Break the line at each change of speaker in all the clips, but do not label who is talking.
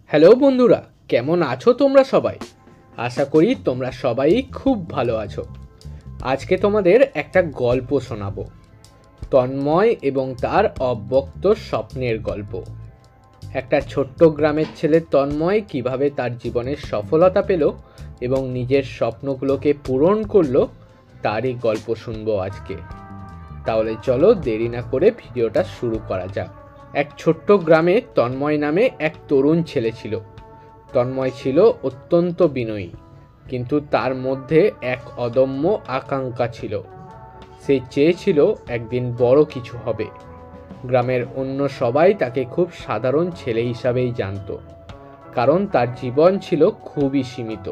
Hello বন্ধুরা, কেমন আছো তোমরা সবাই? আশা করি তোমরা সবাই খুব ভালো আছো। আজকে তোমাদের একটা গল্প শোনাবো, তন্ময় এবং তার অব্যক্ত স্বপ্নের গল্প। একটা ছোট্ট গ্রামের ছেলে তন্ময় কিভাবে তার জীবনের সফলতা পেল এবং নিজের স্বপ্নগুলোকে পূরণ করলো, তারই গল্প শুনবো আজকে। তাহলে চলো দেরি না করে ভিডিওটা শুরু করা যাক। এক ছোট্ট গ্রামে তন্ময় নামে এক তরুণ ছেলে ছিল। তন্ময় ছিল অত্যন্ত বিনয়ী, কিন্তু তার মধ্যে এক অদম্য আকাঙ্ক্ষা ছিল। সে চেয়েছিল একদিন বড় কিছু হবে। গ্রামের অন্য সবাই তাকে খুব সাধারণ ছেলে হিসাবেই জানত, কারণ তার জীবন ছিল খুবই সীমিত।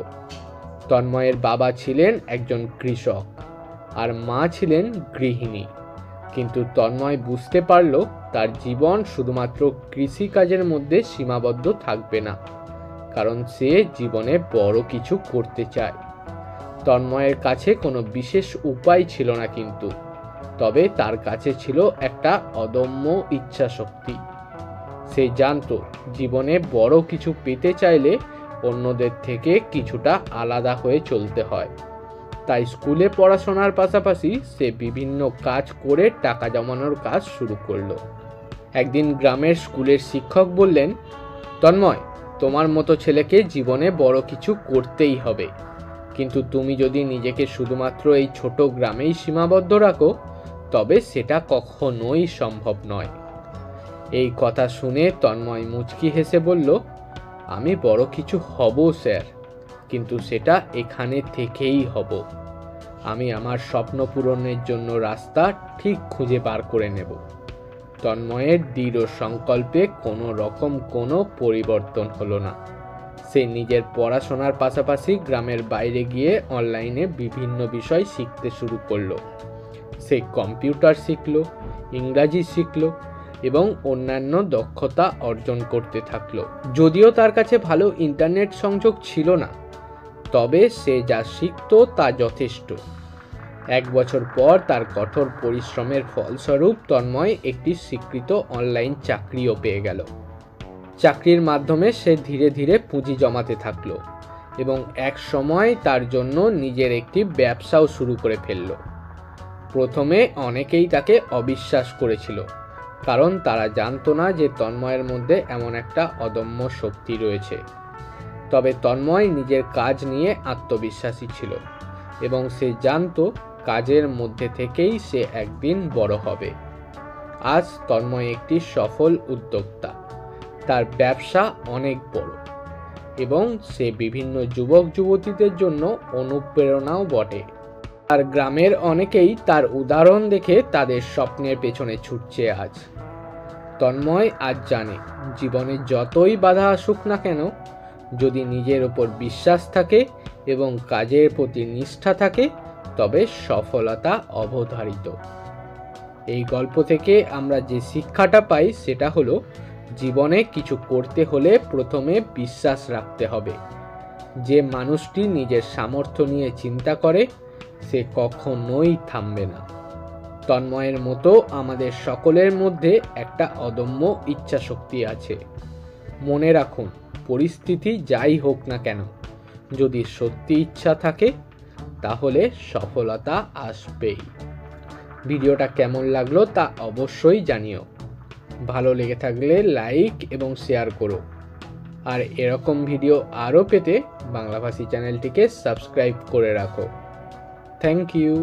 তন্ময়ের বাবা ছিলেন একজন কৃষক আর মা ছিলেন গৃহিণী, কিন্তু তন্ময় বুঝতে পারল তার জীবন শুধুমাত্র কৃষিকাজের মধ্যে সীমাবদ্ধ থাকবে না, কারণ সে জীবনে বড় কিছু করতে চায়। তন্ময়ের কাছে কোনো বিশেষ উপায় ছিল না, কিন্তু তবে তার কাছে ছিল একটা অদম্য ইচ্ছা শক্তি। সে জানত জীবনে বড় কিছু পেতে চাইলে অন্যদের থেকে কিছুটা আলাদা হয়ে চলতে হয়। তাই স্কুলে পড়াশোনার পাশাপাশি সে বিভিন্ন কাজ করে টাকা জমানোর কাজ শুরু করলো। একদিন গ্রামের স্কুলের শিক্ষক বললেন, তন্ময়, তোমার মতো ছেলেকে জীবনে বড় কিছু করতেই হবে, কিন্তু তুমি যদি নিজেকে শুধুমাত্র এই ছোট গ্রামেই সীমাবদ্ধ রাখো তবে সেটা কখনোই সম্ভব নয়। এই কথা শুনে তন্ময় মুচকি হেসে বলল, আমি বড় কিছু হব স্যার, কিন্তু সেটা এখানে থেকেই হব। আমি আমার স্বপ্ন পূরণের জন্য রাস্তা ঠিক খুঁজে বার করে নেব। তন্ময়ের দৃঢ় সংকল্পে কোনো রকম কোনো পরিবর্তন হলো না। সে নিজের পড়াশোনার পাশাপাশি গ্রামের বাইরে গিয়ে অনলাইনে বিভিন্ন বিষয় শিখতে শুরু করলো। সে কম্পিউটার শিখলো, ইংরাজি শিখলো এবং অন্যান্য দক্ষতা অর্জন করতে থাকলো। যদিও তার কাছে ভালো ইন্টারনেট সংযোগ ছিল না, তবে সে যা শিখত তা যথেষ্ট। এক বছর পর তার কঠোর পরিশ্রমের ফলস্বরূপ তন্ময় একটি স্বীকৃত অনলাইন চাকরিও পেয়ে গেল। চাকরির মাধ্যমে সে ধীরে ধীরে পুঁজি জমাতে থাকলো এবং এক সময় তার জন্য নিজের একটি ব্যবসাও শুরু করে ফেলল। প্রথমে অনেকেই তাকে অবিশ্বাস করেছিল, কারণ তারা জানতো না যে তন্ময়ের মধ্যে এমন একটা অদম্য শক্তি রয়েছে। তবে তন্ময় নিজের কাজ নিয়ে আত্মবিশ্বাসী ছিল এবং সে জানতো কাজের মধ্যে থেকেই সে একদিন বড় হবে। আজ তন্ময় একটি সফল উদ্যোক্তা। তার ব্যবসা অনেক বড় এবং সে বিভিন্ন যুবক যুবতীদের জন্য অনুপ্রেরণাও বটে। আর গ্রামের অনেকেই তার উদাহরণ দেখে তাদের স্বপ্নের পেছনে ছুটছে আজ। তন্ময় আজ জানে, জীবনে যতই বাধা আসুক না কেন, যদি নিজের উপর বিশ্বাস থাকে এবং কাজের প্রতি নিষ্ঠা থাকে তবে সফলতা অবধারিত। এই গল্প থেকে আমরা যে শিক্ষাটা পাই সেটা হলো, জীবনে কিছু করতে হলে প্রথমে বিশ্বাস রাখতে হবে। যে মানুষটি নিজের সামর্থ্য নিয়ে চিন্তা করে সে কখনোই থামবে না। তন্ময়ের মতো আমাদের সকলের মধ্যে একটা অদম্য ইচ্ছা শক্তি আছে। মনে রাখুন, পরিস্থিতি যাই হোক না কেন, যদি সত্যি ইচ্ছা থাকে তাহলে সফলতা আসবেই। ভিডিওটা কেমন লাগলো তা অবশ্যই জানিও। ভালো লেগে থাকলে লাইক এবং শেয়ার করো। আর এরকম ভিডিও আরও পেতে বাংলাভাষী চ্যানেলটিকে সাবস্ক্রাইব করে রাখো। Thank you.